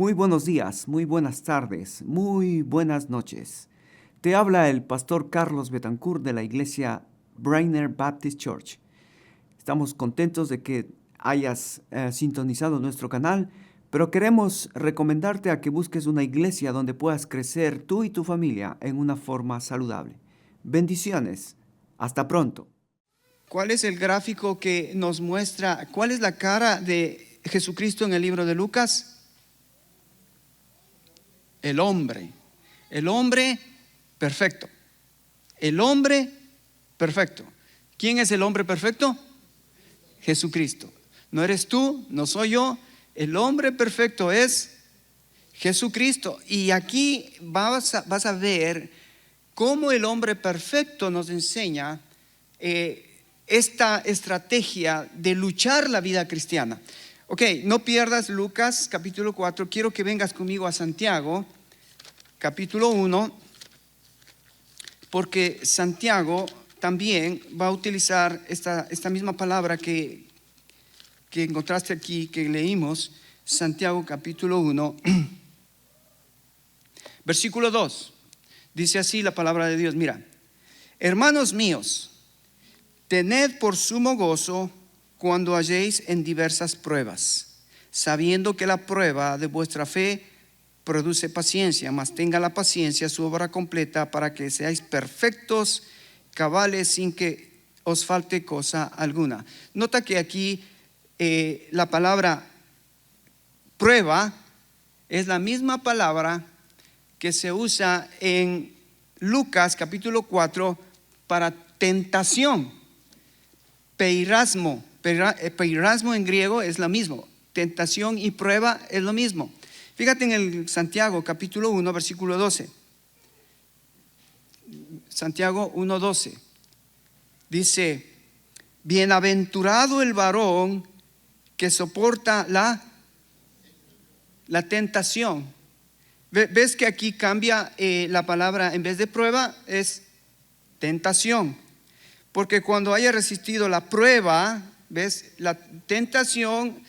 Muy buenos días, muy buenas tardes, muy buenas noches. Te habla el pastor Carlos Betancourt de la iglesia Brainer Baptist Church. Estamos contentos de que hayas sintonizado nuestro canal, pero queremos recomendarte a que busques una iglesia donde puedas crecer tú y tu familia en una forma saludable. Bendiciones. Hasta pronto. ¿Cuál es el gráfico que nos muestra cuál es la cara de Jesucristo en el libro de Lucas? El hombre perfecto. El hombre perfecto. ¿Quién es el hombre perfecto? Jesucristo. No eres tú, no soy yo. El hombre perfecto es Jesucristo. Y aquí vas a ver cómo el hombre perfecto nos enseña esta estrategia de luchar la vida cristiana. Ok, no pierdas Lucas capítulo 4. Quiero que vengas conmigo a Santiago capítulo 1, porque Santiago también va a utilizar esta misma palabra que encontraste aquí, que leímos. Santiago capítulo 1, versículo 2. Dice así la palabra de Dios. Mira: hermanos míos, tened por sumo gozo cuando halléis en diversas pruebas, sabiendo que la prueba de vuestra fe produce paciencia, mas tenga la paciencia su obra completa, para que seáis perfectos, cabales, sin que os falte cosa alguna. Nota que aquí la palabra prueba es la misma palabra que se usa en Lucas capítulo 4 para tentación. Peirasmo en griego es lo mismo. Tentación y prueba es lo mismo. Fíjate en el Santiago capítulo 1 versículo 12. Santiago 1:12 dice: bienaventurado el varón que soporta la tentación. ¿Ves que aquí cambia la palabra? En vez de prueba es tentación. Porque cuando haya resistido la prueba, ¿ves? La tentación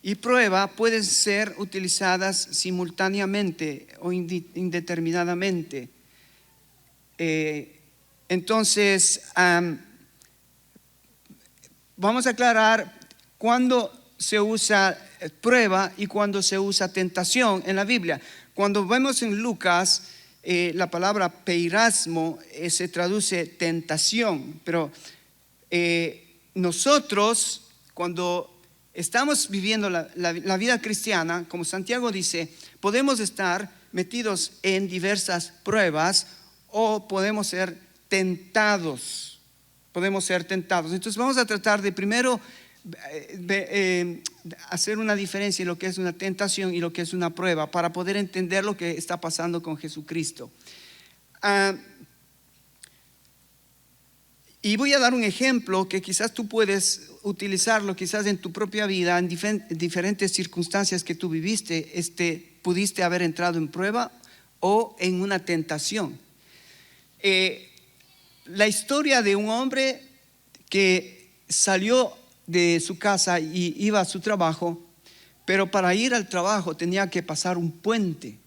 y prueba pueden ser utilizadas simultáneamente o indeterminadamente. Entonces, vamos a aclarar cuándo se usa prueba y cuándo se usa tentación en la Biblia. Cuando vemos en Lucas, la palabra peirasmo se traduce tentación, pero nosotros cuando estamos viviendo la vida cristiana, como Santiago dice, podemos estar metidos en diversas pruebas o podemos ser tentados. Entonces vamos a tratar de primero hacer una diferencia en lo que es una tentación y lo que es una prueba, para poder entender lo que está pasando con Jesucristo. Y voy a dar un ejemplo que quizás tú puedes utilizarlo quizás en tu propia vida, en diferentes circunstancias que tú viviste. Pudiste haber entrado en prueba o en una tentación. La historia de un hombre que salió de su casa y iba a su trabajo, pero para ir al trabajo tenía que pasar un puente,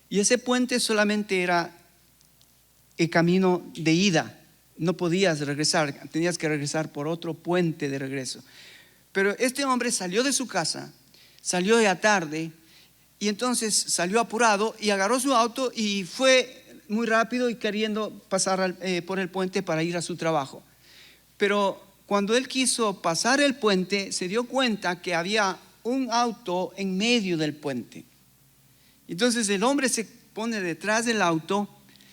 y ese puente solamente era el camino de ida. No podías regresar, tenías que regresar por otro puente de regreso. Pero este hombre salió de su casa, salió ya tarde, y entonces salió apurado y agarró su auto y fue muy rápido y queriendo pasar por el puente para ir a su trabajo. Pero cuando él quiso pasar el puente, se dio cuenta que había un auto en medio del puente. Entonces el hombre se pone detrás del auto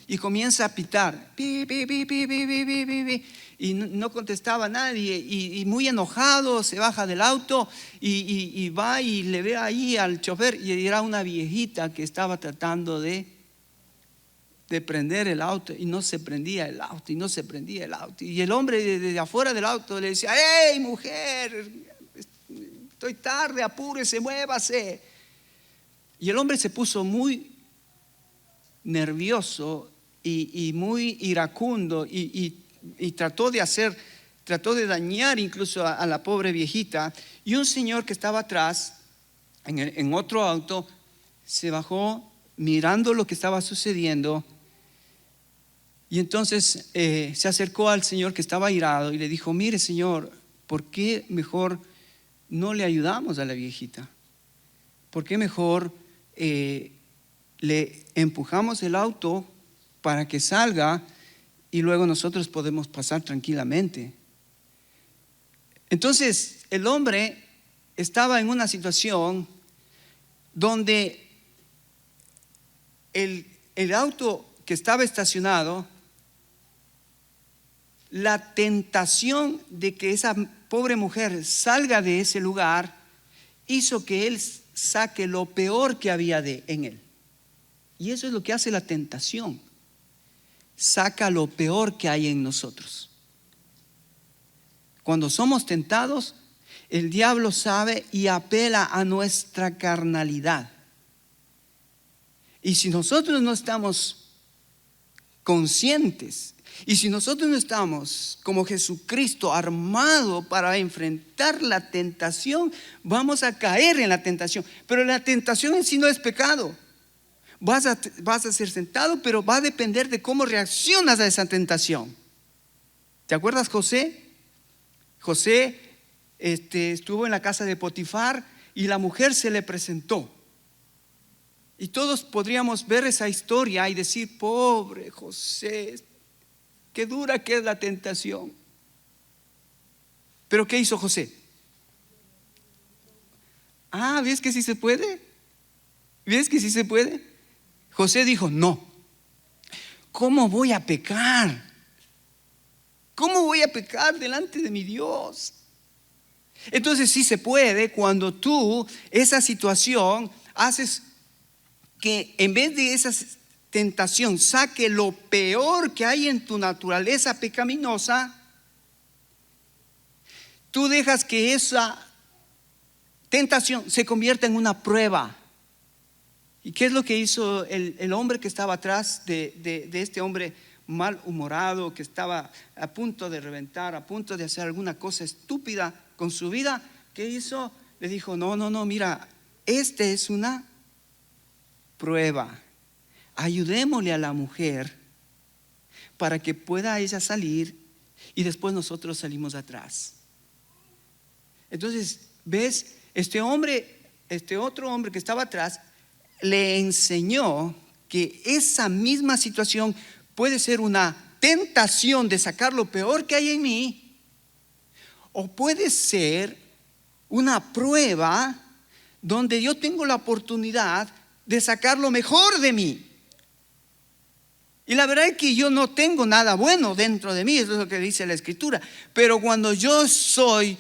y comienza a pitar, pi, pi, pi, pi, pi, pi, pi, pi, pi, y no contestaba a nadie, y muy enojado se baja del auto y va y le ve ahí al chofer, y era una viejita que estaba tratando de prender el auto, y no se prendía el auto, y el hombre desde afuera del auto le decía: ¡hey, mujer! Estoy tarde, apúrese, muévase. Y el hombre se puso muy nervioso y muy iracundo, y trató de dañar incluso a la pobre viejita. Y un señor que estaba atrás en otro auto, se bajó mirando lo que estaba sucediendo. Y entonces se acercó al señor que estaba airado y le dijo: mire, señor, ¿por qué mejor no le ayudamos a la viejita? ¿Por qué mejor le empujamos el auto para que salga y luego nosotros podemos pasar tranquilamente? Entonces el hombre estaba en una situación donde el auto que estaba estacionado, la tentación de que esa pobre mujer salga de ese lugar hizo que él saque lo peor que había en él. Y eso es lo que hace la tentación: saca lo peor que hay en nosotros. Cuando somos tentados, el diablo sabe y apela a nuestra carnalidad. Y si nosotros no estamos conscientes, y si nosotros no estamos como Jesucristo armado para enfrentar la tentación, vamos a caer en la tentación. Pero la tentación en sí no es pecado. Vas a ser tentado, pero va a depender de cómo reaccionas a esa tentación. ¿Te acuerdas José? José estuvo en la casa de Potifar y la mujer se le presentó. Y todos podríamos ver esa historia y decir: pobre José, qué dura que es la tentación. Pero ¿qué hizo José? ¿Ves que sí se puede? ¿Ves que sí se puede? José dijo: no, ¿cómo voy a pecar? ¿Cómo voy a pecar delante de mi Dios? Entonces sí se puede cuando tú, esa situación, haces que en vez de esa tentación saque lo peor que hay en tu naturaleza pecaminosa, tú dejas que esa tentación se convierta en una prueba. ¿Y qué es lo que hizo el hombre que estaba atrás de este hombre malhumorado, que estaba a punto de reventar, a punto de hacer alguna cosa estúpida con su vida? ¿Qué hizo? Le dijo: no, mira, esta es una prueba. Ayudémosle a la mujer para que pueda ella salir y después nosotros salimos atrás. Entonces, ¿ves? Este otro hombre que estaba atrás le enseñó que esa misma situación puede ser una tentación de sacar lo peor que hay en mí, o puede ser una prueba donde yo tengo la oportunidad de sacar lo mejor de mí. Y la verdad es que yo no tengo nada bueno dentro de mí, eso es lo que dice la Escritura. Pero cuando yo soy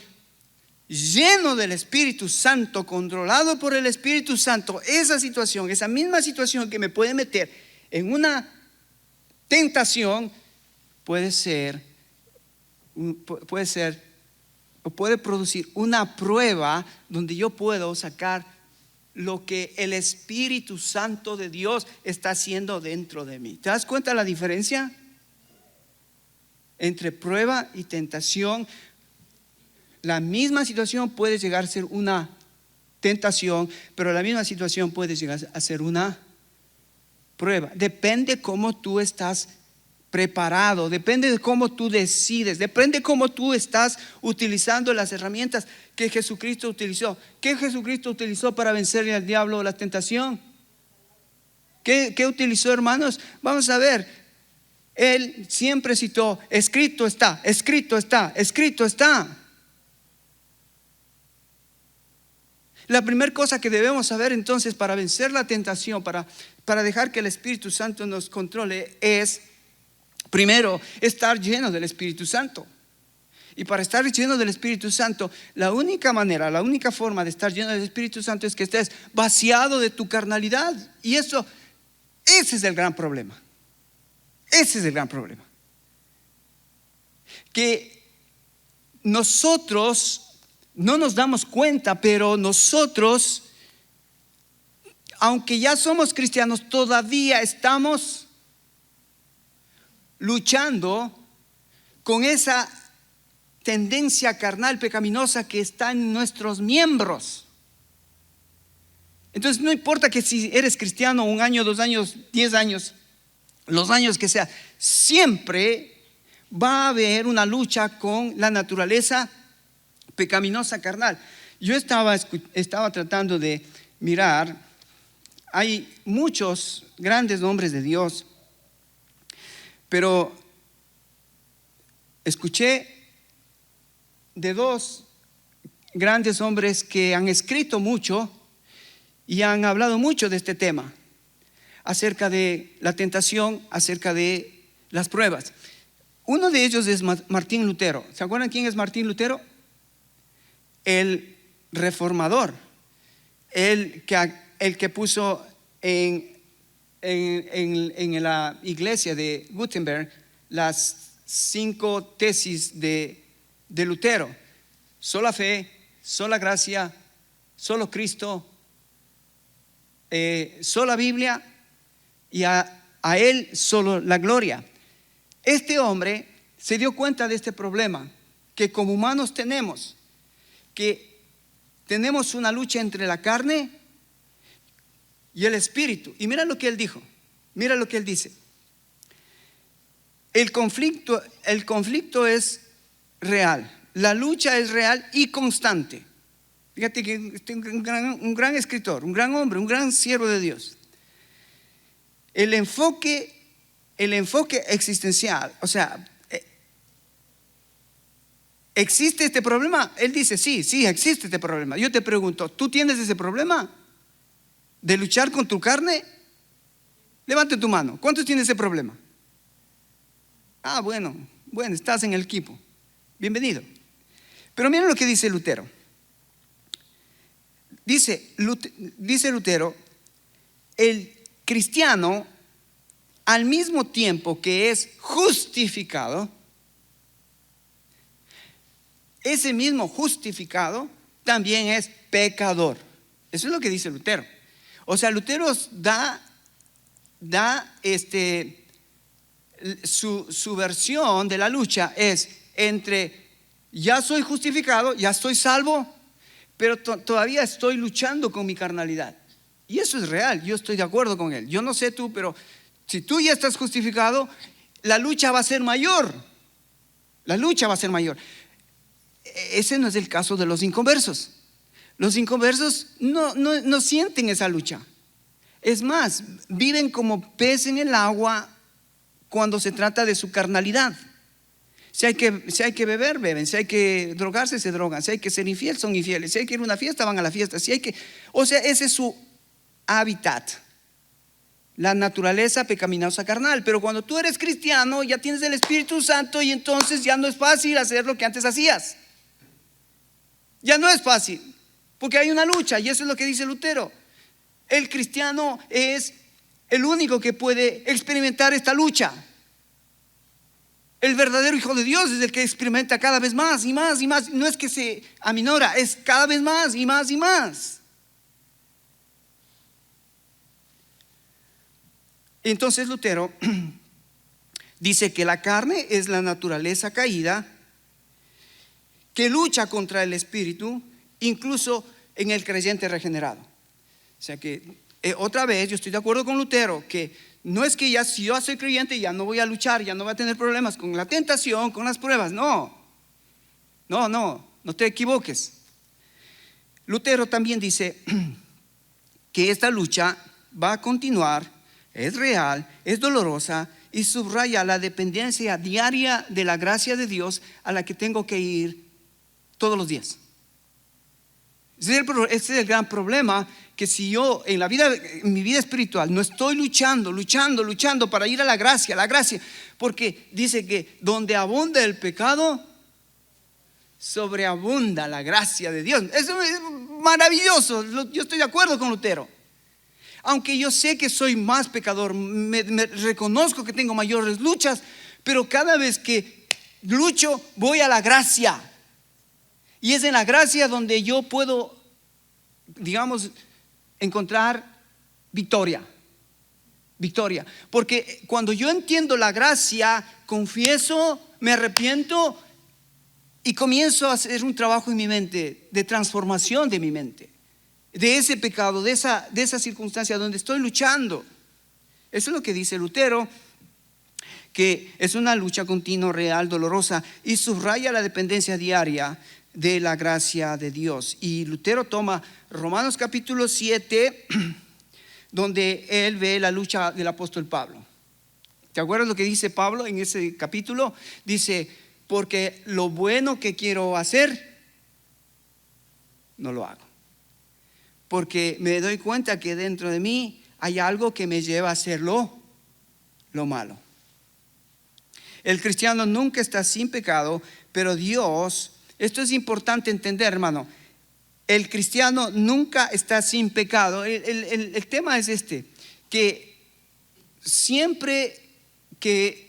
lleno del Espíritu Santo, controlado por el Espíritu Santo, esa situación, esa misma situación que me puede meter en una tentación, puede producir una prueba donde yo puedo sacar lo que el Espíritu Santo de Dios está haciendo dentro de mí. ¿Te das cuenta la diferencia entre prueba y tentación? La misma situación puede llegar a ser una tentación, pero la misma situación puede llegar a ser una prueba. Depende cómo tú estás preparado, depende de cómo tú decides, depende de cómo tú estás utilizando las herramientas que Jesucristo utilizó. ¿Qué Jesucristo utilizó para vencerle al diablo o la tentación? ¿Qué utilizó, hermanos? Vamos a ver. Él siempre citó: escrito está, escrito está, escrito está. La primera cosa que debemos saber entonces para vencer la tentación, para dejar que el Espíritu Santo nos controle, es primero estar lleno del Espíritu Santo. Y para estar lleno del Espíritu Santo, la única forma de estar lleno del Espíritu Santo es que estés vaciado de tu carnalidad. Y ese es el gran problema. Ese es el gran problema. Que nosotros no nos damos cuenta, pero nosotros, aunque ya somos cristianos, todavía estamos luchando con esa tendencia carnal pecaminosa que está en nuestros miembros. Entonces no importa que si eres cristiano 1 año, 2 años, 10 años, los años que sea, siempre va a haber una lucha con la naturaleza pecaminosa carnal. Yo estaba tratando de mirar, hay muchos grandes hombres de Dios, pero escuché de 2 grandes hombres que han escrito mucho y han hablado mucho de este tema, acerca de la tentación, acerca de las pruebas. Uno de ellos es Martín Lutero. ¿Se acuerdan quién es Martín Lutero? El reformador, el que puso en la iglesia de Gutenberg las 5 tesis de Lutero: sola fe, sola gracia, solo Cristo, sola Biblia y a Él solo la gloria. Este hombre se dio cuenta de este problema que como humanos tenemos, que tenemos una lucha entre la carne y el espíritu. Y mira lo que él dijo, mira lo que él dice: el conflicto es real, la lucha es real y constante. Fíjate que un gran escritor, un gran hombre, un gran siervo de Dios. El enfoque existencial, o sea, ¿existe este problema? Él dice, sí, existe este problema. Yo te pregunto, ¿tú tienes ese problema de luchar con tu carne? Levante tu mano. ¿Cuántos tienen ese problema? Ah, bueno, estás en el equipo. Bienvenido. Pero miren lo que dice Lutero. Dice Lutero, el cristiano, al mismo tiempo que es justificado, ese mismo justificado también es pecador. Eso es lo que dice Lutero. O sea, Lutero da su versión de la lucha es entre ya soy justificado, ya estoy salvo, pero todavía estoy luchando con mi carnalidad. Y eso es real, yo estoy de acuerdo con él. Yo no sé tú, pero si tú ya estás justificado, la lucha va a ser mayor. La lucha va a ser mayor. Ese no es el caso de los inconversos. Los inconversos no sienten esa lucha. Es más, viven como pez en el agua cuando se trata de su carnalidad. Si hay que beber, beben. Si hay que drogarse, se drogan. Si hay que ser infiel, son infieles. Si hay que ir a una fiesta, van a la fiesta. O sea, ese es su hábitat, la naturaleza pecaminosa carnal. Pero cuando tú eres cristiano, ya tienes el Espíritu Santo y entonces ya no es fácil hacer lo que antes hacías. Ya no es fácil, porque hay una lucha, y eso es lo que dice Lutero. El cristiano es el único que puede experimentar esta lucha. El verdadero hijo de Dios es el que experimenta cada vez más y más y más. No es que se aminora, es cada vez más y más y más. Entonces Lutero dice que la carne es la naturaleza caída que lucha contra el espíritu, incluso en el creyente regenerado. O sea que otra vez yo estoy de acuerdo con Lutero, que no es que si yo soy creyente ya no voy a luchar, ya no voy a tener problemas con la tentación, con las pruebas. No te equivoques. Lutero también dice que esta lucha va a continuar, es real, es dolorosa, y subraya la dependencia diaria de la gracia de Dios a la que tengo que ir todos los días. Ese es el gran problema, que si yo en mi vida espiritual no estoy luchando para ir a la gracia, porque dice que donde abunda el pecado, sobreabunda la gracia de Dios. Eso es maravilloso. Yo estoy de acuerdo con Lutero. Aunque yo sé que soy más pecador, me reconozco que tengo mayores luchas, pero cada vez que lucho voy a la gracia. Y es en la gracia donde yo puedo, digamos, encontrar victoria. Porque cuando yo entiendo la gracia, confieso, me arrepiento y comienzo a hacer un trabajo en mi mente, de transformación de mi mente. de ese pecado, de esa circunstancia donde estoy luchando. Eso es lo que dice Lutero, que es una lucha continua, real, dolorosa, y subraya la dependencia diaria de la gracia de Dios. Y Lutero toma Romanos capítulo 7, donde él ve la lucha del apóstol Pablo. ¿Te acuerdas lo que dice Pablo en ese capítulo? Dice, porque lo bueno que quiero hacer, no lo hago. Porque me doy cuenta que dentro de mí hay algo que me lleva a hacer lo malo. El cristiano nunca está sin pecado, pero Dios, esto es importante entender, hermano, el cristiano nunca está sin pecado. El tema es este, que siempre que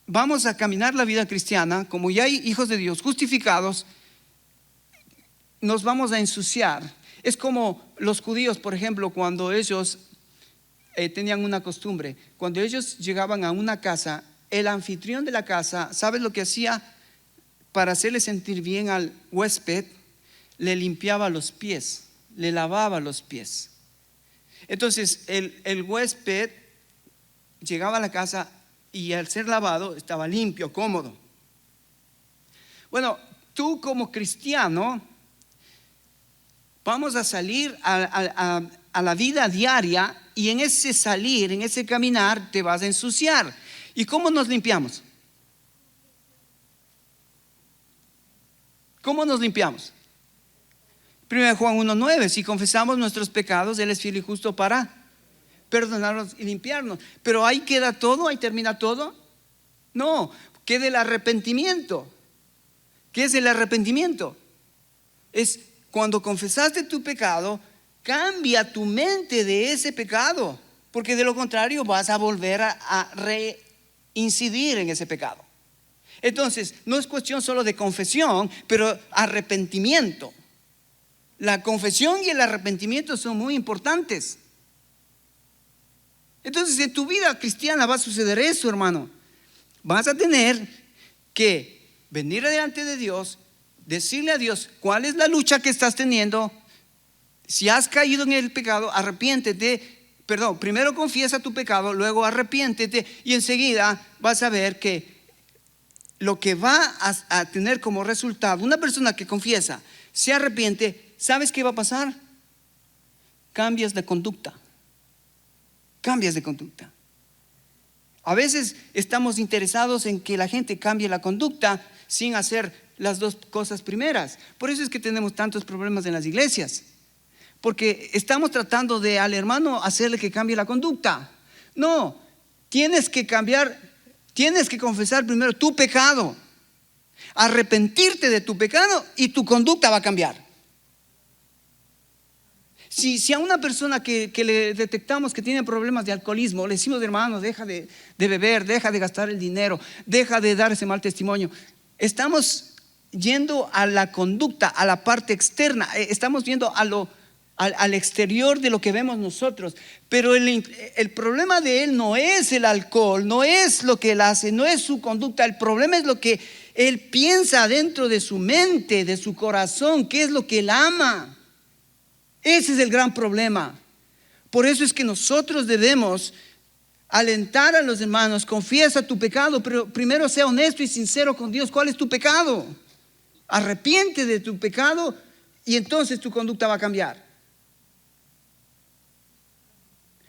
vamos a caminar la vida cristiana, como ya hay hijos de Dios justificados, nos vamos a ensuciar. Es como los judíos, por ejemplo, cuando ellos tenían una costumbre. Cuando ellos llegaban a una casa, el anfitrión de la casa, ¿sabes lo que hacía? Para hacerle sentir bien al huésped, le limpiaba los pies, le lavaba los pies. Entonces el huésped llegaba a la casa y al ser lavado estaba limpio, cómodo. Bueno, tú como cristiano vamos a salir a la vida diaria, y en ese salir, en ese caminar, te vas a ensuciar. ¿Y cómo nos limpiamos? ¿Cómo nos limpiamos? 1 Juan 1:9, si confesamos nuestros pecados, Él es fiel y justo para perdonarnos y limpiarnos. Pero ahí queda todo, ahí termina todo. No, queda el arrepentimiento. ¿Qué es el arrepentimiento? Es cuando confesaste tu pecado, cambia tu mente de ese pecado, porque de lo contrario vas a volver a reincidir en ese pecado. Entonces, no es cuestión solo de confesión, pero arrepentimiento. La confesión y el arrepentimiento son muy importantes. Entonces, en tu vida cristiana va a suceder eso, hermano. Vas a tener que venir delante de Dios, decirle a Dios cuál es la lucha que estás teniendo. Si has caído en el pecado, arrepiéntete. Primero confiesa tu pecado, luego arrepiéntete, y enseguida vas a ver que lo que va a tener como resultado una persona que confiesa, se arrepiente, ¿sabes qué va a pasar? Cambias de conducta. Cambias de conducta. A veces estamos interesados en que la gente cambie la conducta sin hacer las dos cosas primeras. Por eso es que tenemos tantos problemas en las iglesias, porque estamos tratando de al hermano hacerle que cambie la conducta. No, tienes que cambiar, tienes que confesar primero tu pecado, arrepentirte de tu pecado, y tu conducta va a cambiar. Si a una persona que le detectamos que tiene problemas de alcoholismo, le decimos, hermano, deja de beber, deja de gastar el dinero, deja de dar ese mal testimonio, estamos yendo a la conducta, a la parte externa, estamos yendo al exterior de lo que vemos nosotros. Pero el problema de él no es el alcohol, no es lo que él hace, no es su conducta. El problema es lo que él piensa dentro de su mente, de su corazón, qué es lo que él ama. Ese es el gran problema. Por eso es que nosotros debemos alentar a los hermanos: confiesa tu pecado, pero primero sea honesto y sincero con Dios. ¿Cuál es tu pecado? Arrepiente de tu pecado, y entonces tu conducta va a cambiar.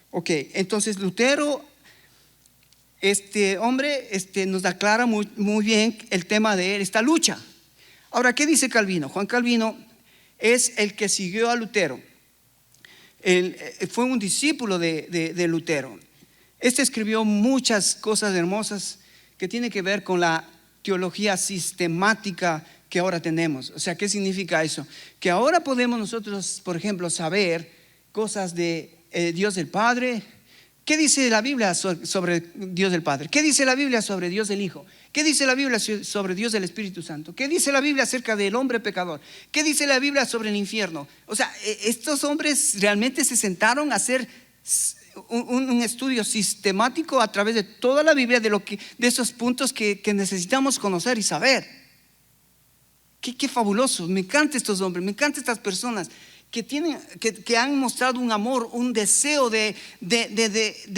Ok, entonces Lutero, este hombre, nos aclara muy bien el tema de esta lucha. Ahora, ¿qué dice Calvino? Juan Calvino es el que siguió a Lutero. Él fue un discípulo de Lutero. Escribió muchas cosas hermosas que tienen que ver con la teología sistemática que ahora tenemos. O sea, ¿qué significa eso? Que ahora podemos nosotros, por ejemplo, saber cosas de Dios el Padre. ¿Qué dice la Biblia sobre Dios el Padre? ¿Qué dice la Biblia sobre Dios el Hijo? ¿Qué dice la Biblia sobre Dios el Espíritu Santo? ¿Qué dice la Biblia acerca del hombre pecador? ¿Qué dice la Biblia sobre el infierno? O sea, estos hombres realmente se sentaron a hacer un estudio sistemático a través de toda la Biblia de esos puntos que necesitamos conocer y saber. qué fabuloso. Me encantan estos hombres, me encantan estas personas que han mostrado un amor, un deseo de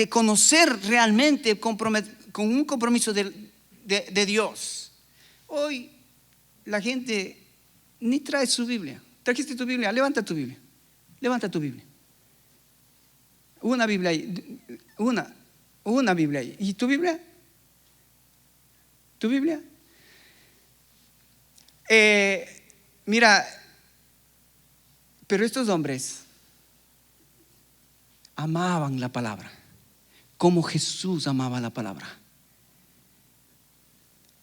conocer realmente con un compromiso de Dios. Hoy la gente ni trae su Biblia. ¿Trajiste tu Biblia? Levanta tu Biblia. Levanta tu Biblia. Una Biblia ahí. Una Biblia ahí. ¿Y tu Biblia? ¿Tu Biblia? Mira, pero estos hombres amaban la palabra, como Jesús amaba la palabra.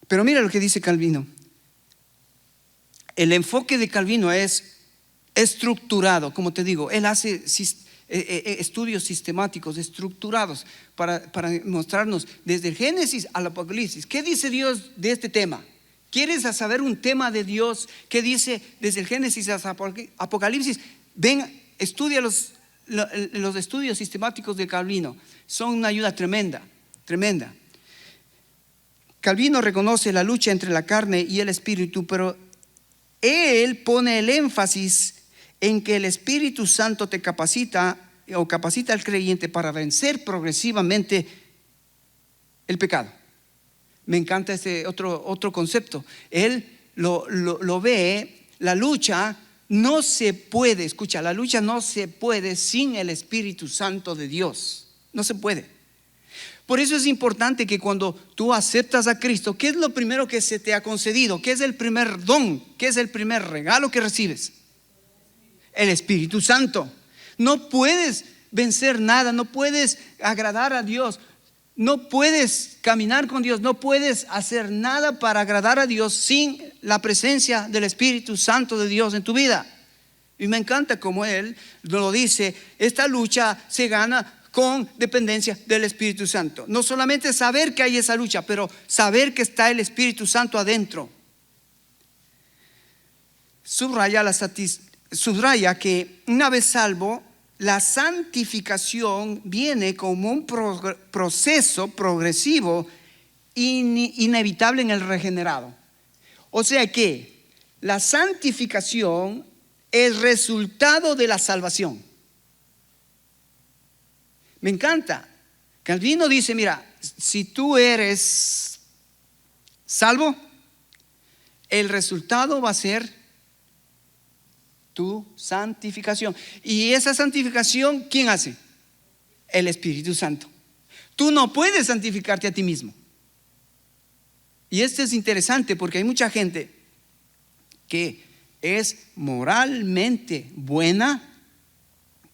Pero mira lo que dice Calvino. El enfoque de Calvino es estructurado, como te digo, él hace estudios sistemáticos, estructurados, para mostrarnos desde el Génesis al Apocalipsis. ¿Qué dice Dios de este tema? ¿Quieres saber un tema de Dios? ¿Qué dice desde el Génesis hasta Apocalipsis? Ven, estudia los estudios sistemáticos de Calvino. Son una ayuda tremenda, tremenda. Calvino reconoce la lucha entre la carne y el espíritu, pero él pone el énfasis en que el Espíritu Santo te capacita o capacita al creyente para vencer progresivamente el pecado. Me encanta este otro concepto. Él lo ve, la lucha no se puede, escucha, la lucha no se puede sin el Espíritu Santo de Dios. No se puede. Por eso es importante que cuando tú aceptas a Cristo, ¿qué es lo primero que se te ha concedido? ¿Qué es el primer don? ¿Qué es el primer regalo que recibes? El Espíritu Santo. No puedes vencer nada, no puedes agradar a Dios, no puedes caminar con Dios, no puedes hacer nada para agradar a Dios sin la presencia del Espíritu Santo de Dios en tu vida. Y me encanta como él lo dice, esta lucha se gana con dependencia del Espíritu Santo. No solamente saber que hay esa lucha, pero saber que está el Espíritu Santo adentro. Subraya que una vez salvo, la santificación viene como un proceso progresivo inevitable en el regenerado. O sea que la santificación es resultado de la salvación. Me encanta. Calvino dice, mira, si tú eres salvo, el resultado va a ser tu santificación. Y esa santificación, ¿quién hace? El Espíritu Santo. Tú no puedes santificarte a ti mismo. Y esto es interesante porque hay mucha gente que es moralmente buena,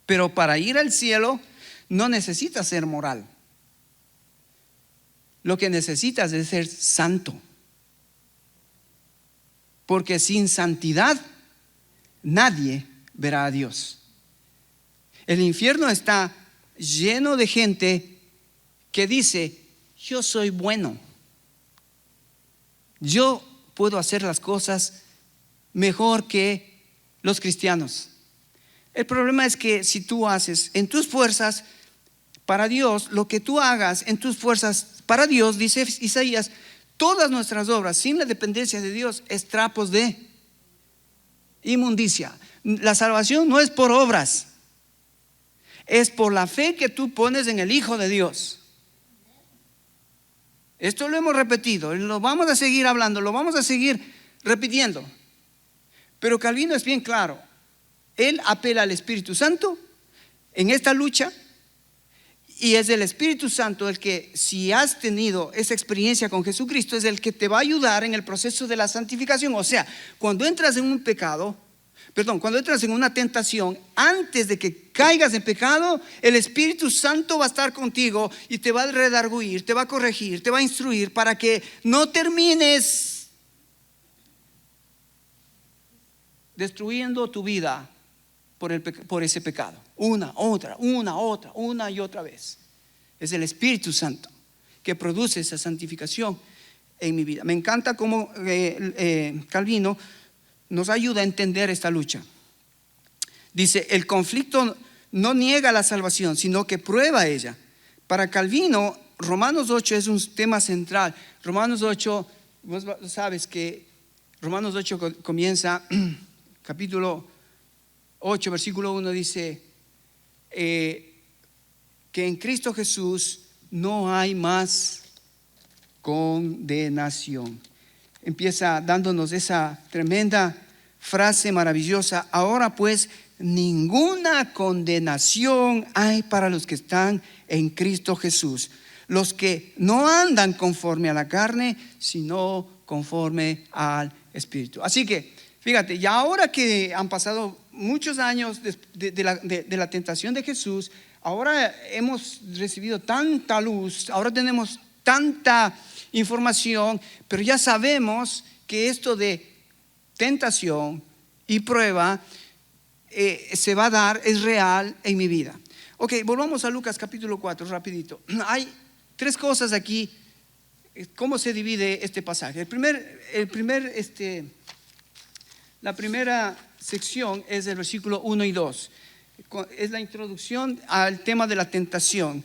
pero para ir al cielo no necesitas ser moral. Lo que necesitas es ser santo. Porque sin santidad nadie verá a Dios. El infierno está lleno de gente que dice, yo soy bueno. Yo puedo hacer las cosas mejor que los cristianos. El problema es que si tú haces en tus fuerzas para Dios, lo que tú hagas en tus fuerzas para Dios, dice Isaías, todas nuestras obras sin la dependencia de Dios es trapos de inmundicia. La salvación no es por obras, es por la fe que tú pones en el Hijo de Dios. Esto lo hemos repetido, lo vamos a seguir hablando, lo vamos a seguir repitiendo. Pero Calvino es bien claro. Él apela al Espíritu Santo en esta lucha, y es el Espíritu Santo el que, si has tenido esa experiencia con Jesucristo, es el que te va a ayudar en el proceso de la santificación. O sea, cuando entras en un pecado, cuando entras en una tentación, antes de que caigas en pecado, el Espíritu Santo va a estar contigo y te va a redarguir, te va a corregir, te va a instruir para que no termines destruyendo tu vida por ese pecado. Una y otra vez. Es el Espíritu Santo que produce esa santificación en mi vida. Me encanta cómo Calvino nos ayuda a entender esta lucha. Dice, el conflicto no niega la salvación, sino que prueba ella. Para Calvino, Romanos 8 es un tema central. Romanos 8, vos sabes que Romanos 8 comienza, capítulo 8, versículo 1 dice que en Cristo Jesús no hay más condenación. Empieza dándonos esa tremenda frase maravillosa. Ahora pues, ninguna condenación hay para los que están en Cristo Jesús, los que no andan conforme a la carne, sino conforme al Espíritu. Así que, fíjate, ya ahora que han pasado muchos años de la tentación de Jesús, ahora hemos recibido tanta luz, ahora tenemos tanta información, pero ya sabemos que esto de tentación y prueba se va a dar, es real en mi vida. Ok, volvamos a Lucas capítulo 4, rapidito. Hay tres cosas aquí, cómo se divide este pasaje. La primera sección es el versículo 1 y 2. Es la introducción al tema de la tentación.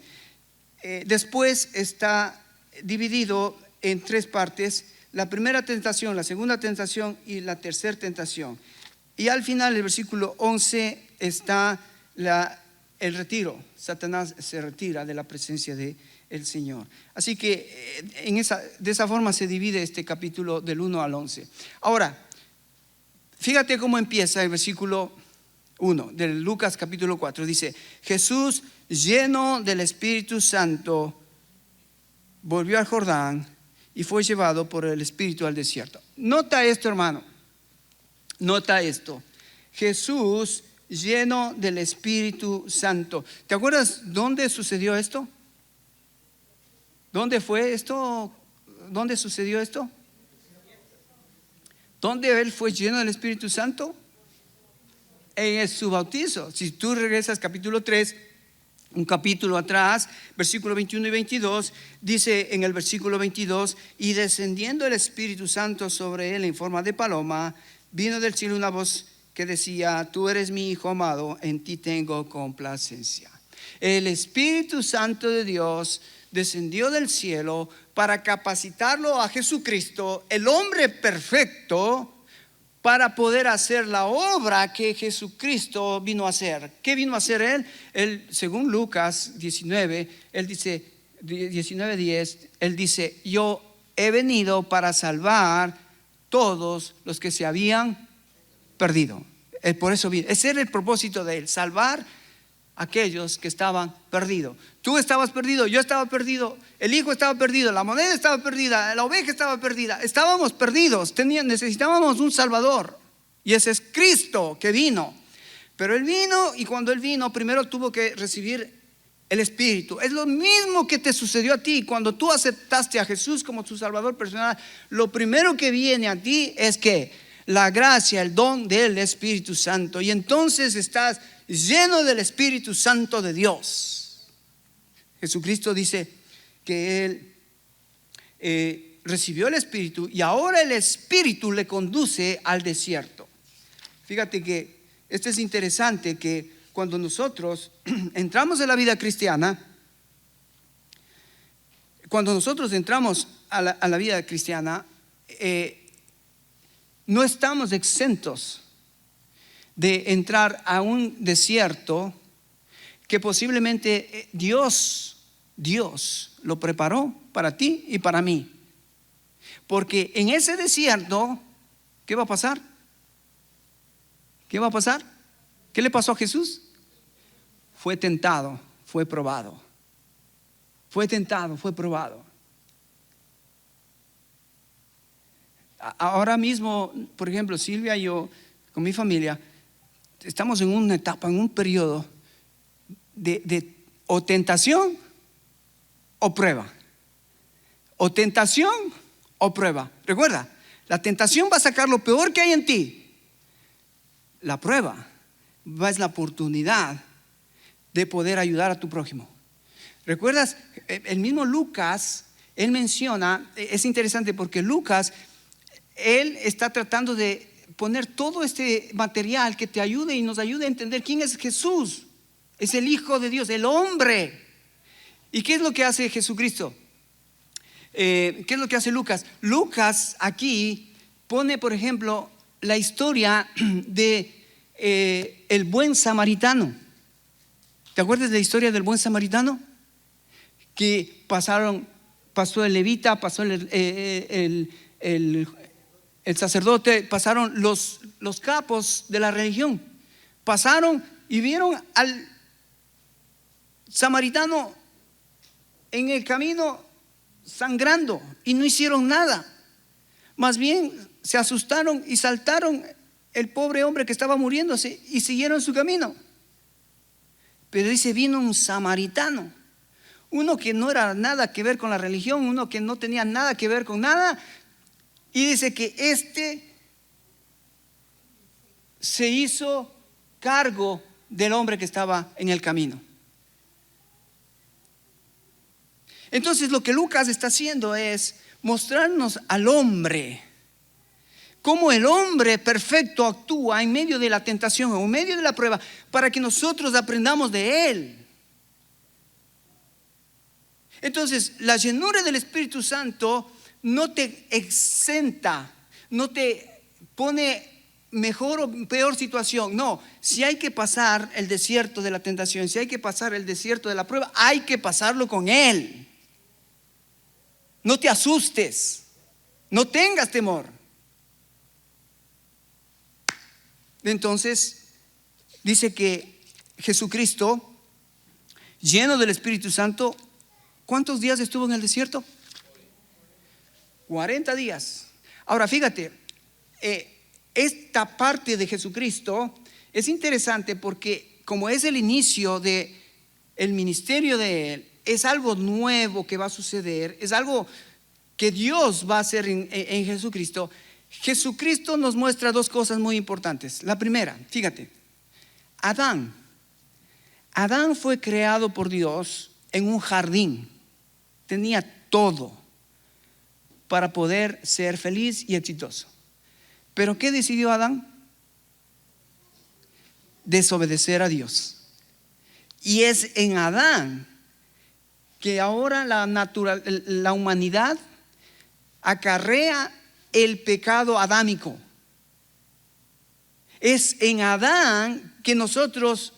Después está dividido en tres partes: la primera tentación, la segunda tentación y la tercera tentación. Y al final, el versículo 11, está el retiro. Satanás se retira de la presencia del Señor. Así que de esa forma se divide este capítulo del 1 al 11. Ahora, fíjate cómo empieza el versículo 1 del Lucas capítulo 4. Dice: Jesús, lleno del Espíritu Santo, volvió al Jordán y fue llevado por el Espíritu al desierto. Nota esto, hermano. Nota esto. Jesús, lleno del Espíritu Santo. ¿Te acuerdas dónde sucedió esto? ¿Dónde fue esto? ¿Dónde sucedió esto? ¿Dónde él fue lleno del Espíritu Santo? En su bautizo. Si tú regresas capítulo 3, un capítulo atrás, versículo 21 y 22, dice en el versículo 22: y descendiendo el Espíritu Santo sobre él en forma de paloma, vino del cielo una voz que decía: tú eres mi Hijo amado, en ti tengo complacencia. El Espíritu Santo de Dios descendió del cielo para capacitarlo a Jesucristo, el hombre perfecto, para poder hacer la obra que Jesucristo vino a hacer. ¿Qué vino a hacer él? Según Lucas 19, él dice, 19:10, él dice: yo he venido para salvar todos los que se habían perdido. Por eso vino. Ese era el propósito de él: salvar a aquellos que estaban perdidos. Tú estabas perdido, yo estaba perdido, el hijo estaba perdido, la moneda estaba perdida, la oveja estaba perdida. Estábamos perdidos, necesitábamos un Salvador, y ese es Cristo que vino. Pero él vino, y cuando él vino, primero tuvo que recibir el Espíritu. Es lo mismo que te sucedió a ti cuando tú aceptaste a Jesús como tu Salvador personal. Lo primero que viene a ti es que la gracia, el don del Espíritu Santo, y entonces estás lleno del Espíritu Santo de Dios. Jesucristo dice que él recibió el Espíritu, y ahora el Espíritu le conduce al desierto. Fíjate que esto es interesante, que cuando nosotros entramos en la vida cristiana, cuando nosotros entramos a la vida cristiana, no estamos exentos de entrar a un desierto que posiblemente Dios lo preparó para ti y para mí. Porque en ese desierto, ¿qué va a pasar? ¿Qué va a pasar? ¿Qué le pasó a Jesús? Fue tentado, fue probado. Fue tentado, fue probado. Ahora mismo, por ejemplo, Silvia y yo, con mi familia, estamos en una etapa, en un periodo de o tentación o prueba. O tentación o prueba. Recuerda, la tentación va a sacar lo peor que hay en ti. La prueba es la oportunidad de poder ayudar a tu prójimo. ¿Recuerdas? El mismo Lucas, él menciona, es interesante porque Lucas, él está tratando de poner todo este material que te ayude y nos ayude a entender quién es Jesús. Es el Hijo de Dios, el hombre. ¿Y qué es lo que hace Jesucristo? ¿Qué es lo que hace Lucas? Lucas aquí pone, por ejemplo, la historia de el buen samaritano. ¿Te acuerdas de la historia del buen samaritano? Que pasó el levita, pasó el sacerdote, pasaron los capos de la religión. Pasaron y vieron al samaritano en el camino sangrando y no hicieron nada. Más bien se asustaron y saltaron el pobre hombre que estaba muriéndose y siguieron su camino. Pero dice, vino un samaritano, uno que no era nada que ver con la religión, uno que no tenía nada que ver con nada, y dice que se hizo cargo del hombre que estaba en el camino. Entonces lo que Lucas está haciendo es mostrarnos al hombre, cómo el hombre perfecto actúa en medio de la tentación o en medio de la prueba, para que nosotros aprendamos de él. Entonces, la llenura del Espíritu Santo no te exenta, no te pone mejor o peor situación. No, si hay que pasar el desierto de la tentación, si hay que pasar el desierto de la prueba, hay que pasarlo con él. No te asustes, no tengas temor. Entonces, dice que Jesucristo, lleno del Espíritu Santo, ¿cuántos días estuvo en el desierto? 40 días. Ahora, fíjate, esta parte de Jesucristo es interesante porque como es el inicio del ministerio de Él, es algo nuevo que va a suceder, es algo que Dios va a hacer en Jesucristo. Jesucristo nos muestra dos cosas muy importantes. La primera, fíjate, Adán fue creado por Dios en un jardín, tenía todo para poder ser feliz y exitoso. Pero ¿qué decidió Adán? Desobedecer a Dios. Y es en Adán que ahora la humanidad acarrea el pecado adámico. Es en Adán que nosotros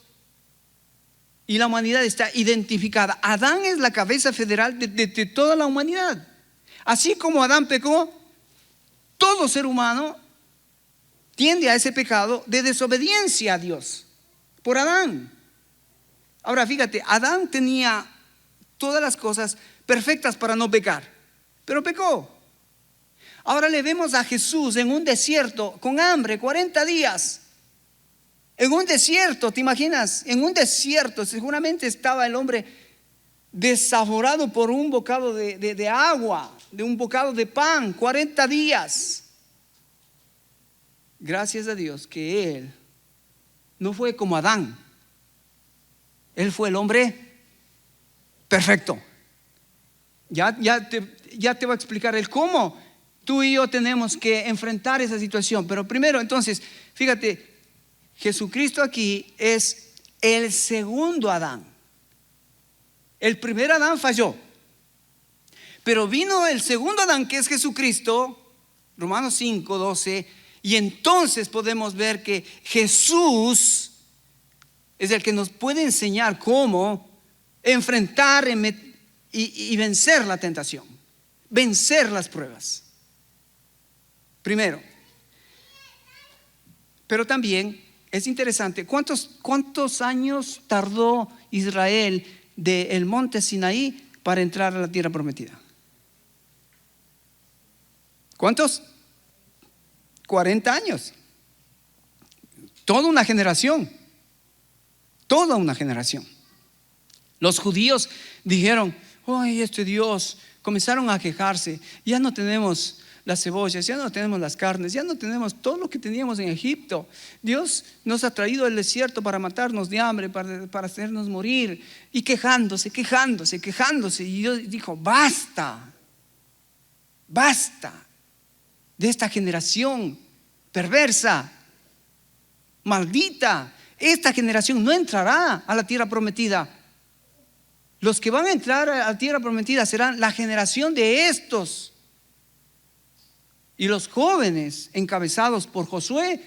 y la humanidad está identificada. Adán es la cabeza federal de toda la humanidad. Así como Adán pecó, todo ser humano tiende a ese pecado de desobediencia a Dios por Adán. Ahora fíjate, Adán tenía todas las cosas perfectas para no pecar, pero pecó. Ahora le vemos a Jesús en un desierto con hambre, 40 días. En un desierto, ¿te imaginas? En un desierto seguramente estaba el hombre desaforado por un bocado de agua, de un bocado de pan, 40 días. Gracias a Dios que Él no fue como Adán. Él fue el hombre perfecto. Ya te voy a explicar el cómo tú y yo tenemos que enfrentar esa situación. Pero primero, entonces, fíjate, Jesucristo aquí es el segundo Adán. El primer Adán falló, pero vino el segundo Adán, que es Jesucristo, Romanos 5:12, y entonces podemos ver que Jesús es el que nos puede enseñar cómo enfrentar y vencer la tentación, vencer las pruebas. Primero, pero también es interesante, ¿cuántos años tardó Israel del monte Sinaí para entrar a la tierra prometida? ¿Cuántos? 40 años. Toda una generación. Toda una generación. Los judíos dijeron, ay, este Dios, comenzaron a quejarse, ya no tenemos las cebollas, ya no tenemos las carnes, ya no tenemos todo lo que teníamos en Egipto. Dios nos ha traído al desierto para matarnos de hambre, para hacernos morir. Y quejándose. Y Dios dijo, basta de esta generación perversa, maldita. Esta generación no entrará a la tierra prometida. Los que van a entrar a la tierra prometida serán la generación de estos. Y los jóvenes encabezados por Josué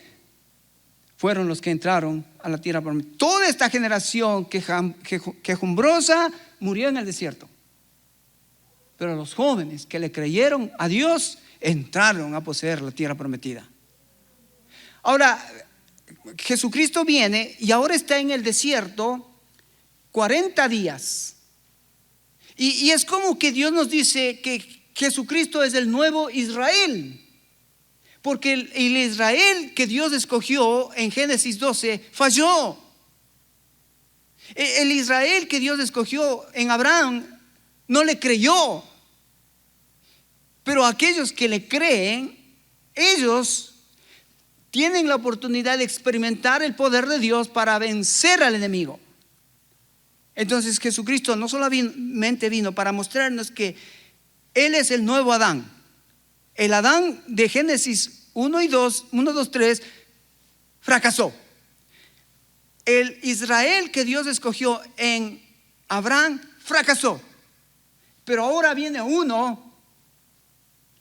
fueron los que entraron a la tierra prometida. Toda esta generación quejumbrosa murió en el desierto. Pero los jóvenes que le creyeron a Dios entraron a poseer la tierra prometida. Ahora, Jesucristo viene y ahora está en el desierto 40 días. Y es como que Dios nos dice que Jesucristo es el nuevo Israel. Porque el Israel que Dios escogió en Génesis 12 falló. El Israel que Dios escogió en Abraham no le creyó. Pero aquellos que le creen, ellos tienen la oportunidad de experimentar el poder de Dios para vencer al enemigo. Entonces Jesucristo no solamente vino para mostrarnos que Él es el nuevo Adán. El Adán de Génesis 1 y 2, 1, 2, 3 fracasó. El Israel que Dios escogió en Abraham fracasó. Pero ahora viene uno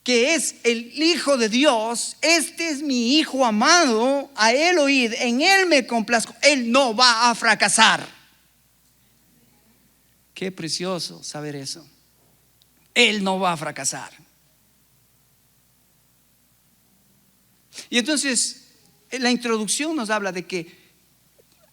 que es el Hijo de Dios. Este es mi Hijo amado, a Él oíd, en Él me complazco. Él no va a fracasar. Qué precioso saber eso. Él no va a fracasar. Y entonces la introducción nos habla de que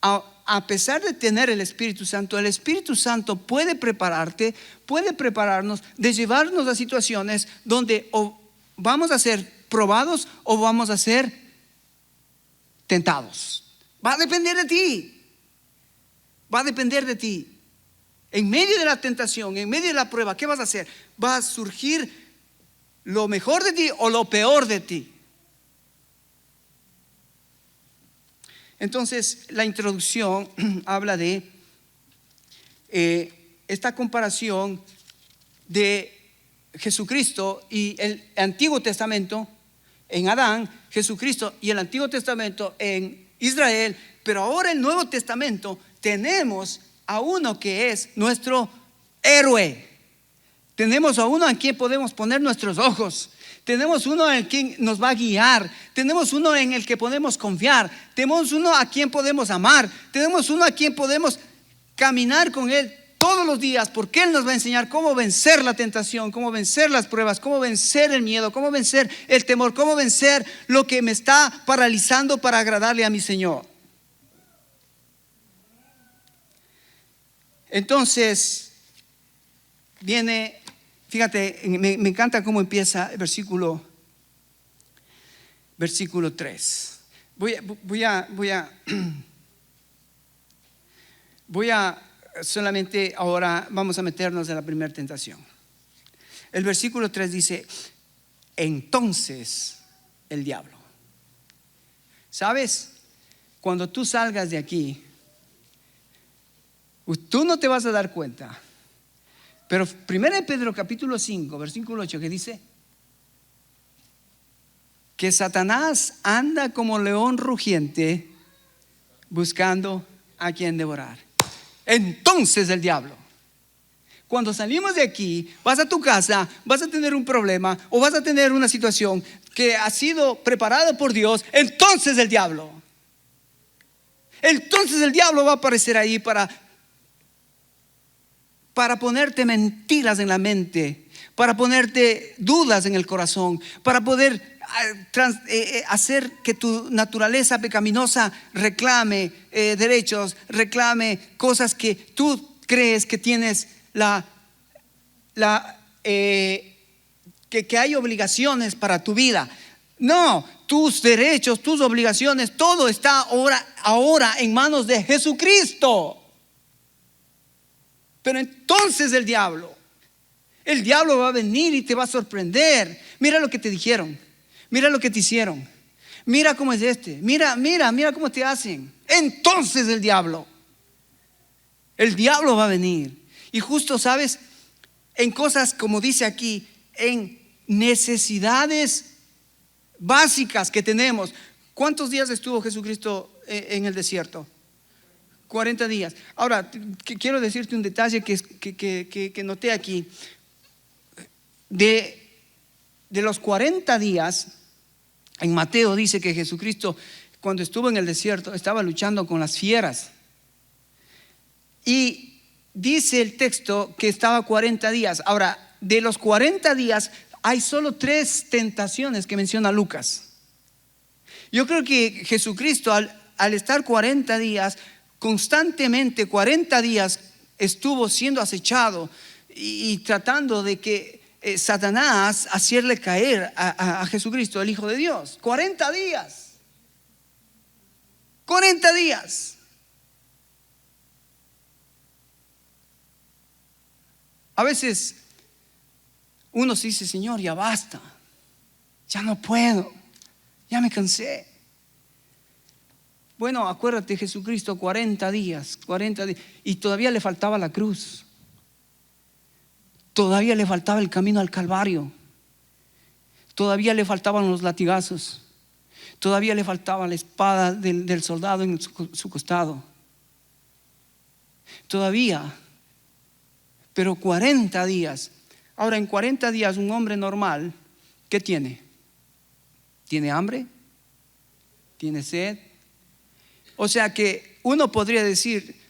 a pesar de tener el Espíritu Santo puede prepararte, puede prepararnos de llevarnos a situaciones donde o vamos a ser probados o vamos a ser tentados. Va a depender de ti. Va a depender de ti. En medio de la tentación, en medio de la prueba, ¿qué vas a hacer? ¿Va a surgir lo mejor de ti o lo peor de ti? Entonces, la introducción habla de esta comparación de Jesucristo y el Antiguo Testamento en Adán, Jesucristo y el Antiguo Testamento en Israel. Pero ahora el Nuevo Testamento tenemos a uno que es nuestro héroe. Tenemos a uno en quien podemos poner nuestros ojos. Tenemos uno en quien nos va a guiar. Tenemos uno en el que podemos confiar. Tenemos uno a quien podemos amar. Tenemos uno a quien podemos caminar con Él todos los días, porque Él nos va a enseñar cómo vencer la tentación, cómo vencer las pruebas, cómo vencer el miedo, cómo vencer el temor, cómo vencer lo que me está paralizando para agradarle a mi Señor. Entonces viene, fíjate, me encanta cómo empieza el versículo 3. Voy a solamente ahora vamos a meternos en la primera tentación. El versículo 3 dice: entonces el diablo. ¿Sabes? Cuando tú salgas de aquí, tú no te vas a dar cuenta. Pero 1 Pedro capítulo 5 versículo 8, que dice que Satanás anda como león rugiente buscando a quien devorar. Entonces el diablo. Cuando salimos de aquí, vas a tu casa, vas a tener un problema o vas a tener una situación que ha sido preparada por Dios. Entonces el diablo va a aparecer ahí para ponerte mentiras en la mente, para ponerte dudas en el corazón, para poder hacer que tu naturaleza pecaminosa reclame derechos, reclame cosas que tú crees que tienes que hay obligaciones para tu vida. No, tus derechos, tus obligaciones, todo está ahora en manos de Jesucristo. Pero entonces el diablo va a venir y te va a sorprender. Mira lo que te dijeron, mira lo que te hicieron, mira cómo es mira cómo te hacen. Entonces el diablo va a venir. Y justo, ¿sabes? En cosas como dice aquí, en necesidades básicas que tenemos. ¿Cuántos días estuvo Jesucristo en el desierto? 40 días. Ahora, quiero decirte un detalle que noté aquí. de los 40 días, en Mateo dice que Jesucristo, cuando estuvo en el desierto, estaba luchando con las fieras. Y dice el texto que estaba 40 días. Ahora, de los 40 días, hay solo 3 tentaciones que menciona Lucas. Yo creo que Jesucristo, al estar 40 días, constantemente 40 días estuvo siendo acechado y tratando de que Satanás hacerle caer a Jesucristo, el Hijo de Dios. 40 días. 40 días. A veces uno se dice, Señor, ya basta, ya no puedo, ya me cansé. Bueno, acuérdate, Jesucristo, 40 días, y todavía le faltaba la cruz. Todavía le faltaba el camino al Calvario. Todavía le faltaban los latigazos. Todavía le faltaba la espada del soldado en su costado. Todavía. Pero 40 días. Ahora, en 40 días, un hombre normal, ¿qué tiene? ¿Tiene hambre? ¿Tiene sed? O sea que uno podría decir,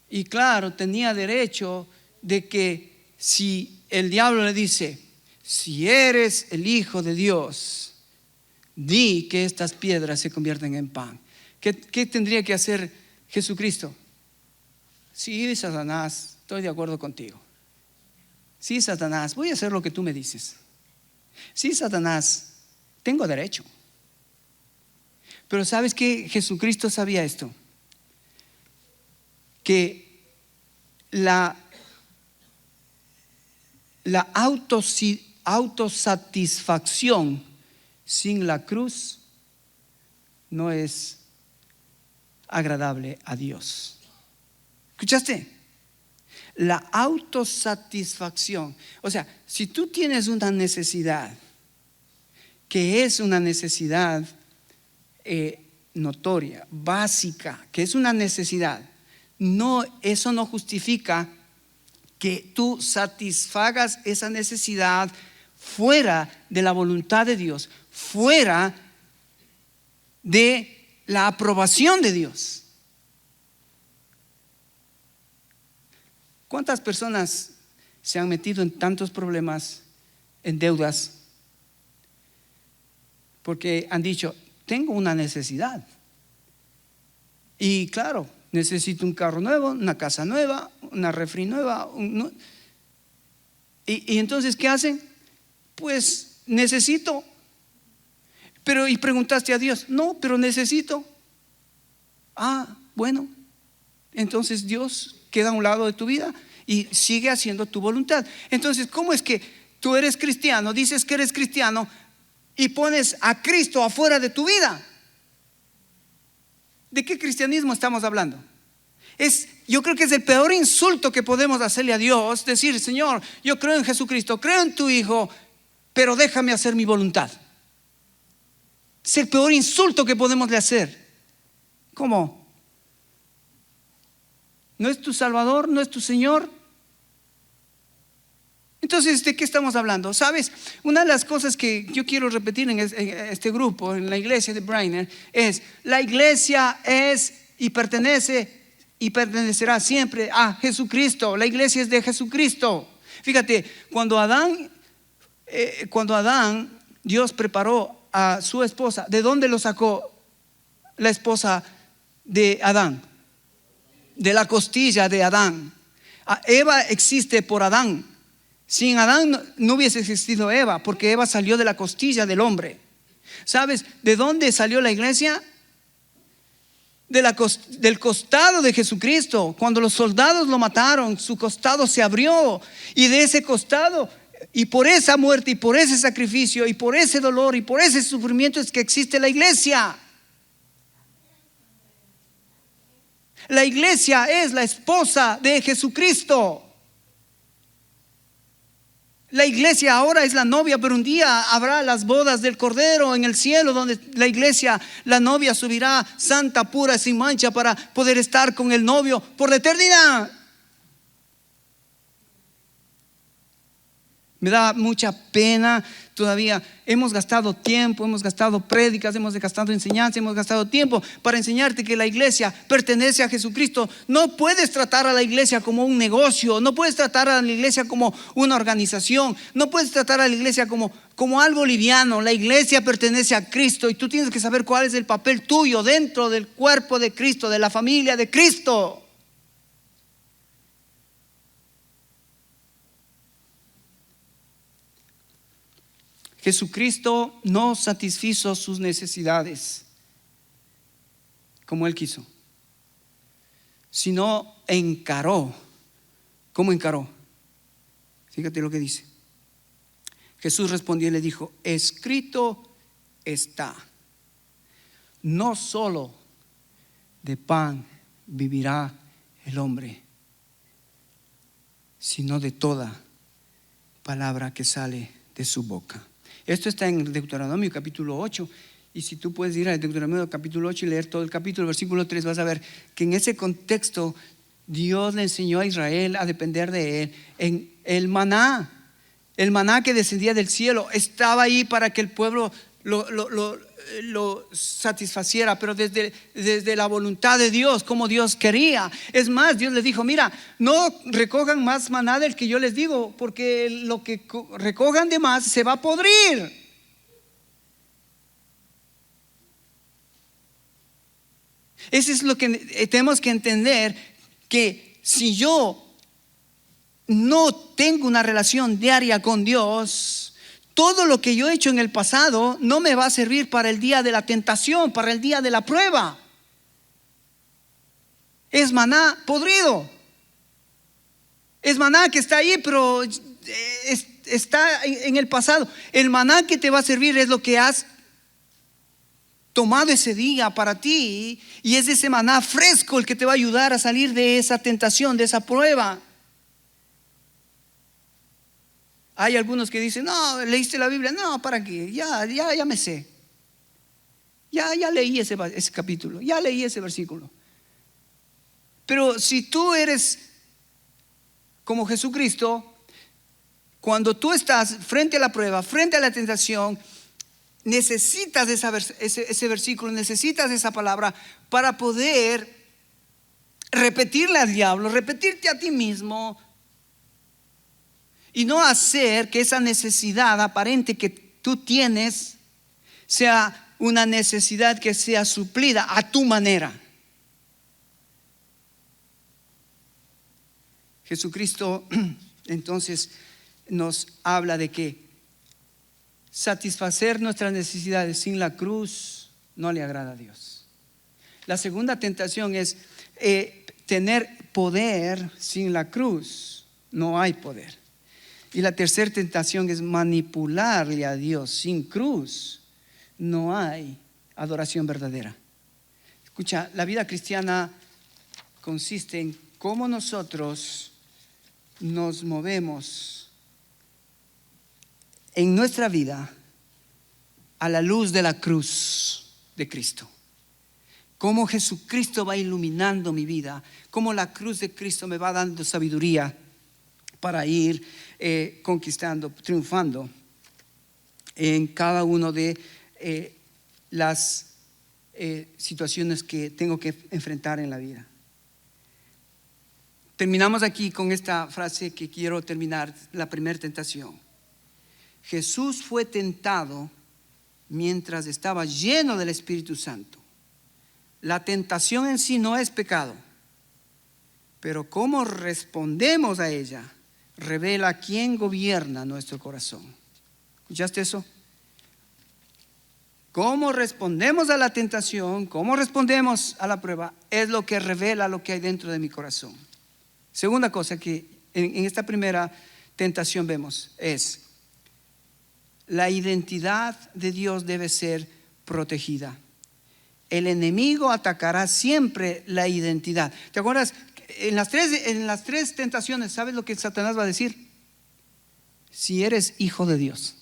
y claro, tenía derecho de que si el diablo le dice, si eres el Hijo de Dios, di que estas piedras se convierten en pan. ¿Qué tendría que hacer Jesucristo? Sí, Satanás, estoy de acuerdo contigo. Sí, Satanás, voy a hacer lo que tú me dices. Sí, Satanás, tengo derecho. Pero ¿sabes qué? Jesucristo sabía esto, que la autosatisfacción sin la cruz no es agradable a Dios. ¿Escuchaste? La autosatisfacción. O sea, si tú tienes una necesidad, que es una necesidad notoria, básica, que es una necesidad, no, eso no justifica que tú satisfagas esa necesidad fuera de la voluntad de Dios, fuera de la aprobación de Dios. ¿Cuántas personas se han metido en tantos problemas, en deudas? Porque han dicho, tengo una necesidad. Y claro, necesito un carro nuevo, una casa nueva, una refri nueva. Y entonces, ¿qué hacen? Pues necesito. Pero, ¿y preguntaste a Dios? No, pero necesito. Ah, bueno. Entonces Dios queda a un lado de tu vida y sigue haciendo tu voluntad. Entonces, ¿cómo es que tú eres cristiano, dices que eres cristiano y pones a Cristo afuera de tu vida? ¿De qué cristianismo estamos hablando? Yo creo que es el peor insulto que podemos hacerle a Dios, decir, Señor, yo creo en Jesucristo, creo en tu Hijo, pero déjame hacer mi voluntad. Es el peor insulto que podemos hacer. ¿Cómo? ¿No es tu Salvador? ¿No es tu Señor? Entonces, ¿de qué estamos hablando? ¿Sabes? Una de las cosas que yo quiero repetir en este grupo, en la iglesia de Brainer, es: la iglesia es y pertenece y pertenecerá siempre a Jesucristo. La iglesia es de Jesucristo. Fíjate, cuando Adán, Dios preparó a su esposa, ¿de dónde lo sacó la esposa de Adán? De la costilla de Adán. Eva existe por Adán. Sin Adán no hubiese existido Eva, porque Eva salió de la costilla del hombre. ¿Sabes de dónde salió la iglesia? Del costado de Jesucristo. Cuando los soldados lo mataron, su costado se abrió, y de ese costado, y por esa muerte, y por ese sacrificio, y por ese dolor, y por ese sufrimiento, es que existe la iglesia. La iglesia es la esposa de Jesucristo. La iglesia ahora es la novia, pero un día habrá las bodas del Cordero en el cielo, donde la iglesia, la novia, subirá santa, pura, sin mancha, para poder estar con el novio por la eternidad. Me da mucha pena todavía. Hemos gastado tiempo, hemos gastado prédicas, hemos gastado enseñanza, hemos gastado tiempo para enseñarte que la iglesia pertenece a Jesucristo. No puedes tratar a la iglesia como un negocio, no puedes tratar a la iglesia como una organización, no puedes tratar a la iglesia como algo liviano. La iglesia pertenece a Cristo y tú tienes que saber cuál es el papel tuyo dentro del cuerpo de Cristo, de la familia de Cristo. Jesucristo no satisfizo sus necesidades como Él quiso, sino encaró. ¿Cómo encaró? Fíjate lo que dice. Jesús respondió y le dijo: escrito está, no solo de pan vivirá el hombre, sino de toda palabra que sale de su boca. Esto está en Deuteronomio capítulo 8. Y si tú puedes ir al Deuteronomio capítulo 8 y leer todo el capítulo, versículo 3, vas a ver que en ese contexto Dios le enseñó a Israel a depender de Él. En el maná que descendía del cielo estaba ahí para que el pueblo lo satisfaciera, pero desde la voluntad de Dios, como Dios quería. Es más, Dios les dijo: mira, no recojan más maná del que yo les digo, porque lo que recojan de más se va a podrir. Eso es lo que tenemos que entender, que si yo no tengo una relación diaria con Dios, todo lo que yo he hecho en el pasado no me va a servir para el día de la tentación, para el día de la prueba. Es maná podrido. Es maná que está ahí, pero está en el pasado. El maná que te va a servir es lo que has tomado ese día para ti, y es ese maná fresco el que te va a ayudar a salir de esa tentación, de esa prueba. Hay algunos que dicen: no, ¿leíste la Biblia? No, ¿para qué? Ya me sé. Ya leí ese capítulo, ya leí ese versículo. Pero si tú eres como Jesucristo, cuando tú estás frente a la prueba, frente a la tentación, necesitas ese versículo, necesitas esa palabra para poder repetirle al diablo, repetirte a ti mismo, y no hacer que esa necesidad aparente que tú tienes sea una necesidad que sea suplida a tu manera. Jesucristo entonces nos habla de que satisfacer nuestras necesidades sin la cruz no le agrada a Dios. La segunda tentación es tener poder sin la cruz. No hay poder. Y la tercera tentación es manipularle a Dios sin cruz. No hay adoración verdadera. Escucha, la vida cristiana consiste en cómo nosotros nos movemos en nuestra vida a la luz de la cruz de Cristo. Cómo Jesucristo va iluminando mi vida, cómo la cruz de Cristo me va dando sabiduría para ir conquistando, triunfando en cada una de las situaciones que tengo que enfrentar en la vida. Terminamos aquí con esta frase que quiero terminar, la primera tentación. Jesús fue tentado mientras estaba lleno del Espíritu Santo. La tentación en sí no es pecado, pero cómo respondemos a ella revela quién gobierna nuestro corazón. ¿Escuchaste eso? Cómo respondemos a la tentación, cómo respondemos a la prueba, es lo que revela lo que hay dentro de mi corazón. Segunda cosa que en esta primera tentación vemos es: la identidad de Dios debe ser protegida. El enemigo atacará siempre la identidad. ¿Te acuerdas? En las tres tentaciones, ¿sabes lo que Satanás va a decir? Si eres hijo de Dios.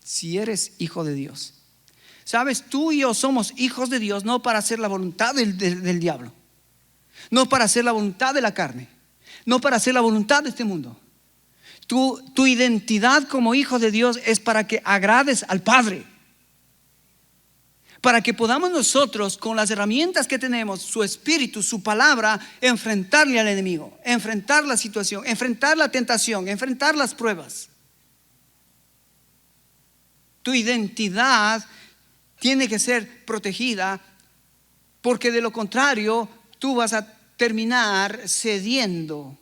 Si eres hijo de Dios. ¿Sabes? Tú y yo somos hijos de Dios no para hacer la voluntad del diablo. No para hacer la voluntad de la carne. No para hacer la voluntad de este mundo. Tu identidad como hijo de Dios es para que agrades al Padre. Para que podamos nosotros, con las herramientas que tenemos, su espíritu, su palabra, enfrentarle al enemigo, enfrentar la situación, enfrentar la tentación, enfrentar las pruebas. Tu identidad tiene que ser protegida, porque de lo contrario tú vas a terminar cediendo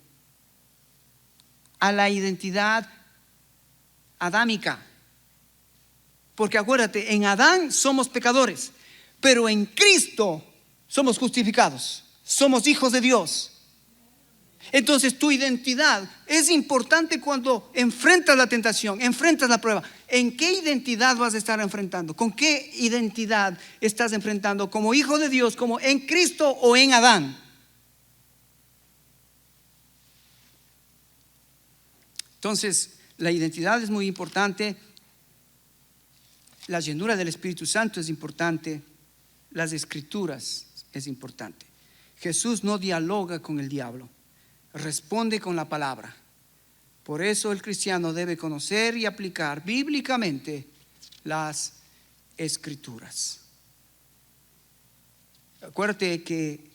a la identidad adámica. Porque acuérdate, en Adán somos pecadores, pero en Cristo somos justificados, somos hijos de Dios. Entonces tu identidad es importante cuando enfrentas la tentación, enfrentas la prueba. ¿En qué identidad vas a estar enfrentando? ¿Con qué identidad estás enfrentando? ¿Como hijo de Dios, como en Cristo o en Adán? Entonces la identidad es muy importante. La llenura del Espíritu Santo es importante. Las Escrituras es importante. Jesús no dialoga con el diablo, responde con la palabra. Por eso el cristiano debe conocer y aplicar bíblicamente las Escrituras. Acuérdate que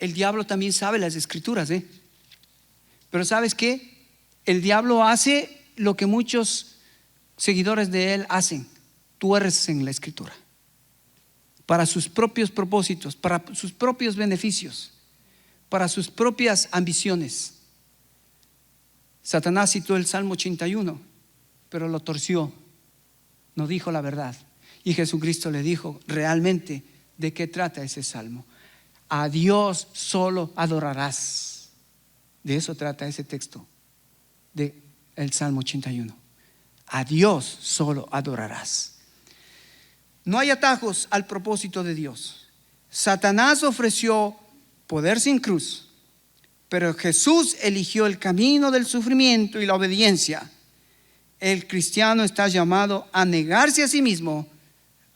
el diablo también sabe las Escrituras, Pero ¿sabes qué? El diablo hace lo que muchos seguidores de él hacen: tuercen la Escritura para sus propios propósitos, para sus propios beneficios, para sus propias ambiciones. Satanás citó el Salmo 81, pero lo torció, no dijo la verdad. Y Jesucristo le dijo realmente de qué trata ese salmo. A Dios solo adorarás. De eso trata ese texto del Salmo 81. A Dios solo adorarás. No hay atajos al propósito de Dios. Satanás ofreció poder sin cruz, pero Jesús eligió el camino del sufrimiento y la obediencia. El cristiano está llamado a negarse a sí mismo,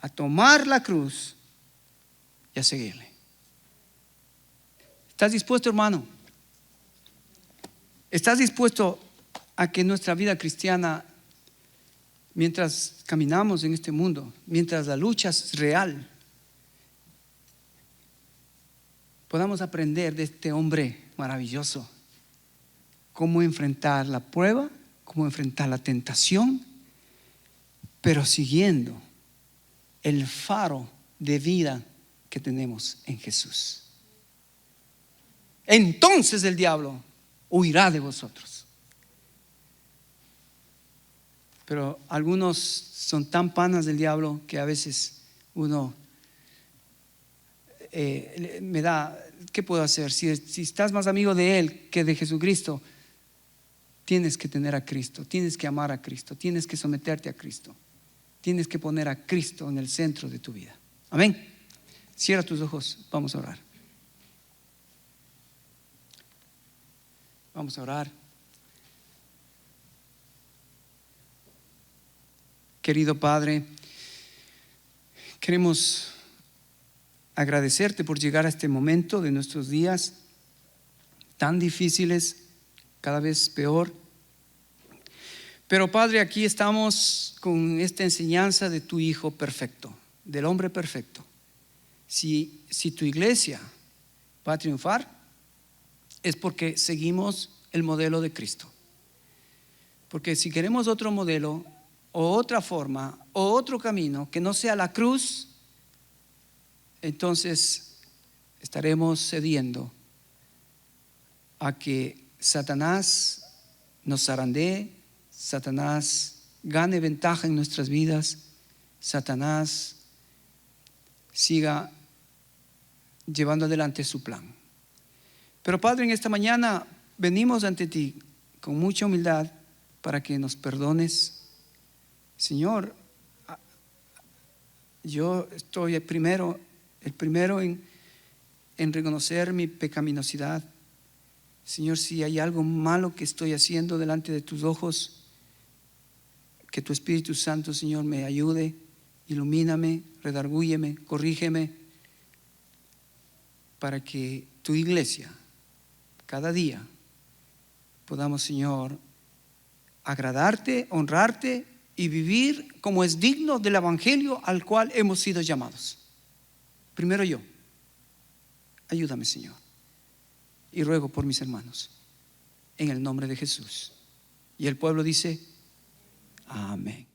a tomar la cruz y a seguirle. ¿Estás dispuesto, hermano? ¿Estás dispuesto a que nuestra vida cristiana, mientras caminamos en este mundo, mientras la lucha es real, podamos aprender de este hombre maravilloso cómo enfrentar la prueba, cómo enfrentar la tentación, pero siguiendo el faro de vida que tenemos en Jesús? Entonces el diablo huirá de vosotros. Pero algunos son tan panas del diablo que a veces uno me da, ¿qué puedo hacer? Si estás más amigo de él que de Jesucristo, tienes que tener a Cristo, tienes que amar a Cristo, tienes que someterte a Cristo, tienes que poner a Cristo en el centro de tu vida. Amén. Cierra tus ojos, vamos a orar. Vamos a orar. Querido Padre, queremos agradecerte por llegar a este momento de nuestros días tan difíciles, cada vez peor. Pero Padre, aquí estamos con esta enseñanza de tu Hijo perfecto, del hombre perfecto. Si tu iglesia va a triunfar, es porque seguimos el modelo de Cristo. Porque si queremos otro modelo, o otra forma, o otro camino que no sea la cruz, entonces estaremos cediendo a que Satanás nos zarandee, Satanás gane ventaja en nuestras vidas, Satanás siga llevando adelante su plan. Pero Padre, en esta mañana venimos ante ti con mucha humildad para que nos perdones. Señor, yo estoy el primero en reconocer mi pecaminosidad. Señor, si hay algo malo que estoy haciendo delante de tus ojos, que tu Espíritu Santo, Señor, me ayude, ilumíname, redargúyeme, corrígeme, para que tu iglesia, cada día, podamos, Señor, agradarte, honrarte y vivir como es digno del evangelio al cual hemos sido llamados. Primero yo. Ayúdame, Señor. Y ruego por mis hermanos, en el nombre de Jesús. Y el pueblo dice: amén.